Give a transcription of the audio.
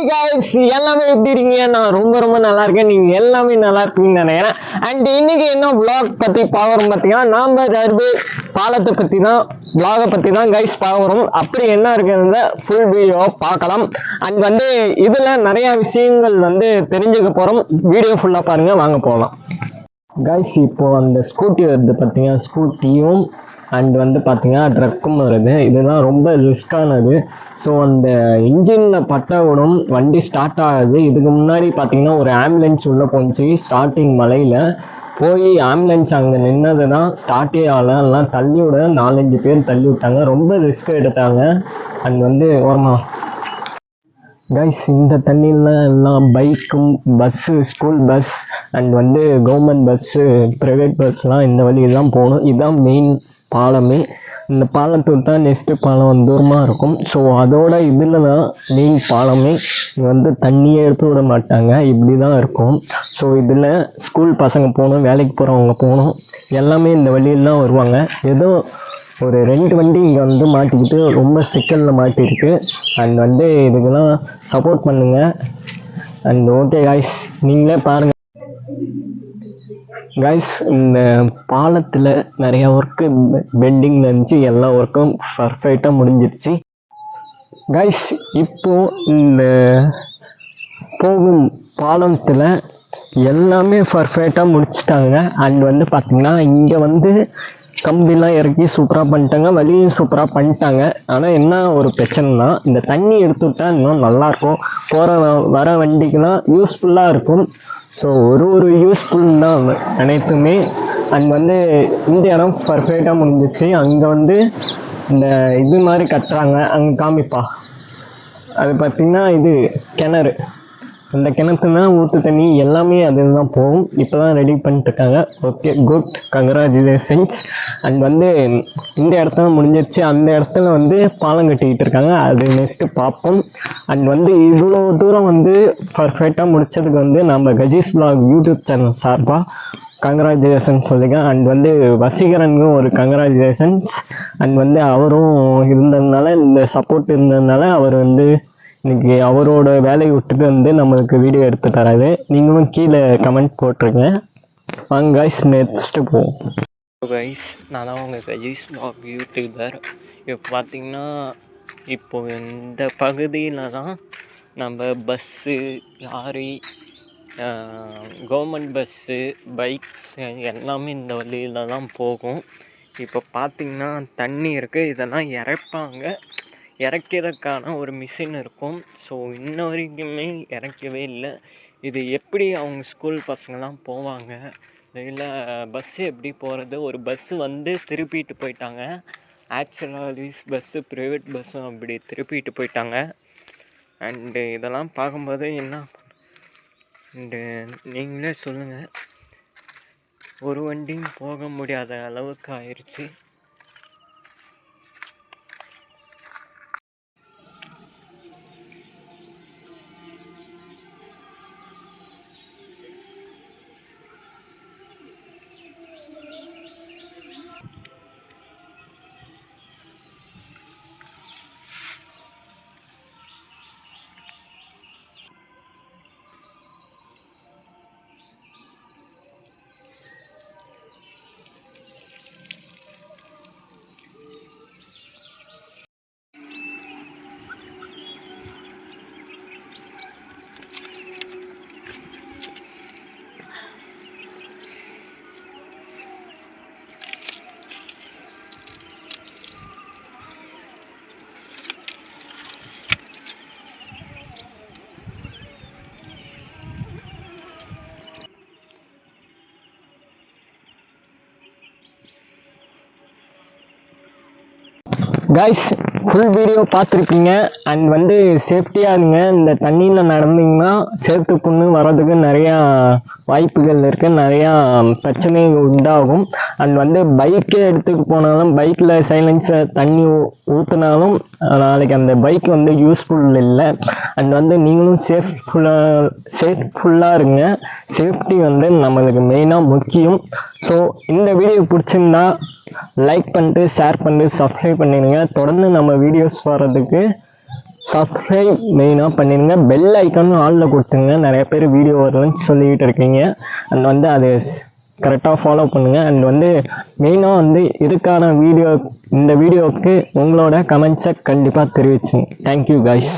Hi guys எல்லாமே எப்படி இருக்கீங்க? நான் ரொம்ப நல்லா இருக்கேன். நீங்க எல்லாமே நல்லா இருக்கீங்கன்னு நினைக்கிறேன். அண்ட் இன்னைக்கு என்ன vlog பத்தி பார்க்கறோம் பார்த்தீங்கன்னா, நாம தர்பு பாலத்தை பத்தி தான் vlog பத்தி தான் गाइस பார்க்கறோம். அப்படி என்ன இருக்குன்றத ஃபுல் வீடியோ பார்க்கலாம். அண்ட் இதுல நிறைய விஷயங்கள் தெரிஞ்சுக்க போறோம். வீடியோ ஃபுல்லா பாருங்க, வாங்க போகலாம். गाइस இப்போ அந்த ஸ்கூட்டி வருது பார்த்தீங்கன்னா, ஸ்கூட்டியும் அண்ட் பார்த்தீங்கன்னா ட்ரக்கும் வருது. இதுதான் ரொம்ப ரிஸ்கானது. ஸோ அந்த இன்ஜினில் பட்டவுடன் வண்டி ஸ்டார்ட் ஆகுது. இதுக்கு முன்னாடி பார்த்தீங்கன்னா ஒரு ஆம்புலன்ஸ் உள்ளே போச்சு. ஸ்டார்டிங் மலையில் போய் ஆம்புலன்ஸ் அங்கே நின்னது தான் ஸ்டார்ட்டே ஆகலை. எல்லாம் தள்ளி விட 4-5 பேர் தள்ளி விட்டாங்க. ரொம்ப ரிஸ்க் எடுத்தாங்க. அண்ட் ஓரமா கைஸ் இந்த தண்ணியில் எல்லாம் பைக்கும் bus, school bus and government bus, private பஸ்லாம் இந்த வழியெல்லாம் போகணும். இதுதான் மெயின் பாலமே. இந்த பாலத்தை விட்டா நெக்ஸ்ட்டு பாலம் தூரமாக இருக்கும். ஸோ அதோட இதில் தான் மெயின் பாலமே. தண்ணியே எடுத்து விட மாட்டாங்க, இப்படி தான் இருக்கும். ஸோ இதில் ஸ்கூல் பசங்க போகணும், வேலைக்கு போகிறவங்க போகணும், எல்லாமே இந்த வழியெல்லாம் வருவாங்க. ஏதோ ஒரு 2 வண்டி இங்கே மாட்டிக்கிட்டு ரொம்ப சிக்கலில் மாட்டிருக்கு. அண்ட் இதுக்கெல்லாம் சப்போர்ட் பண்ணுங்கள். அண்ட் ஓகே காய்ஸ், நீங்களே பாருங்கள். காய்ஸ் இந்த பாலத்தில் நிறையா ஒர்க்கு பெண்டிங்கில் இருந்துச்சு. எல்லா ஒர்க்கும் பர்ஃபெக்டாக முடிஞ்சிருச்சு. காய்ஸ் இப்போது இந்த போகும் பாலத்தில் எல்லாமே பர்ஃபெக்டாக முடிச்சிட்டாங்க. அண்ட் பார்த்திங்கன்னா இங்கே கம்பிலாம் இறக்கி சூப்பராக பண்ணிட்டாங்க, வழியும் சூப்பராக பண்ணிட்டாங்க. ஆனால் என்ன ஒரு பிரச்சனைனா, இந்த தண்ணி எடுத்து விட்டால் இன்னும் நல்லாயிருக்கும். போகிற வர வண்டிக்கெலாம் யூஸ்ஃபுல்லாக இருக்கும். ஸோ ஒரு யூஸ்ஃபுல் தான் அனைத்துமே. அண்ட் இந்த இடம் பர்ஃபெக்டாக முடிஞ்சிச்சு. அங்கே இந்த இது மாதிரி கட்டுறாங்க, அங்கே காமிப்பா. அது பார்த்திங்கன்னா இது கிணறு. அந்த கிணத்துனா ஊற்று தண்ணி எல்லாமே அதில் தான் போகும். இப்போ தான் ரெடி பண்ணிட்டுருக்காங்க. Okay, good, congratulations. அண்ட் இந்த இடத்துல முடிஞ்சிருச்சு. அந்த இடத்துல பாலம் கட்டிக்கிட்டு இருக்காங்க. அது நெக்ஸ்ட்டு பார்ப்போம். அண்ட் இவ்வளோ தூரம் பர்ஃபெக்டாக முடித்ததுக்கு நம்ம கஜீஸ் vlog யூடியூப் சேனல் சார்பாக கங்க்ராச்சுலேஷன்ஸ் சொல்லியிருக்கேன். அண்ட் வசீகரனுக்கும் ஒரு கங்க்ராச்சுலேஷன்ஸ். அண்ட் அவரும் இருந்ததுனால, இந்த சப்போர்ட் இருந்ததுனால அவர் இன்னைக்கு அவரோட வேலையை விட்டுட்டு நம்மளுக்கு வீடியோ எடுத்து தராது. நீங்களும் கீழே கமெண்ட் போட்டிருங்க. வாங்க கைஸ், நெக்ஸ்ட்டு போவோம். கைஸ், நான் தான் உங்கள் கஜீஸ் vlog யூடியூபர். இப்போ பார்த்தீங்கன்னா இப்போது இந்த பகுதியில் தான் நம்ம bus, lorry, government bus, bikes எல்லாமே இந்த வழியில் தான் போகும். இப்போ பார்த்திங்கன்னா தண்ணி இருக்குது. இதெல்லாம் இறக்கிறதுக்கான ஒரு மிஷின் இருக்கும். ஸோ இன்ன வரைக்குமே இறக்கவே இல்லை. இது எப்படி அவங்க ஸ்கூல் பசங்கள்லாம் போவாங்க, இல்லை பஸ்ஸு எப்படி போகிறது? ஒரு பஸ்ஸு திருப்பிட்டு போயிட்டாங்க. ஆக்சுவலாக பஸ்ஸு ப்ரைவேட் பஸ்ஸும் அப்படி திருப்பிட்டு போயிட்டாங்க. அண்டு இதெல்லாம் பார்க்கும்போது என்ன நீங்களே சொல்லுங்கள். ஒரு வண்டியும் போக முடியாத அளவுக்கு ஆயிடுச்சு. கைஸ், ஃபுல் வீடியோ பார்த்துருக்கீங்க. அண்ட் சேஃப்டியாக இருங்க. இந்த தண்ணியில் நடந்தீங்கன்னா சேத்து புண்ணு வர்றதுக்கு நிறையா வாய்ப்புகள் இருக்குது. நிறையா பிரச்சனை உண்டாகும். அண்ட் பைக்கே எடுத்துகிட்டு போனாலும், பைக்கில் சைலன்ஸை தண்ணி ஊற்றுனாலும் நாளைக்கு அந்த பைக் யூஸ்ஃபுல் இல்லை. அண்ட் நீங்களும் சேஃப்ஃபுல்லாக இருங்க. சேஃப்டி நம்மளுக்கு மெயினாக முக்கியம். ஸோ இந்த வீடியோ பிடிச்சிருந்தா லைக் பண்ணிட்டு, ஷேர் பண்ணிட்டு, சப்ஸ்கிரைப் பண்ணிடுங்க. தொடர்ந்து நம்ம வீடியோஸ் வர்றதுக்கு சப்ஸ்கிரைப் மெயினாக பண்ணிடுங்க, பெல் ஐக்கானும் ஆளில் கொடுத்துங்க. நிறைய பேர் வீடியோ வருதுன்னு சொல்லிக்கிட்டு இருக்கீங்க. அண்ட் வந்து அது கரெக்டாக ஃபாலோ பண்ணுங்கள். அண்ட் வந்து மெயினாக வந்து இதுக்கான இந்த வீடியோவுக்கு உங்களோட கமெண்ட்ஸை கண்டிப்பாக தெரிவிச்சுங்க. Thank you guys.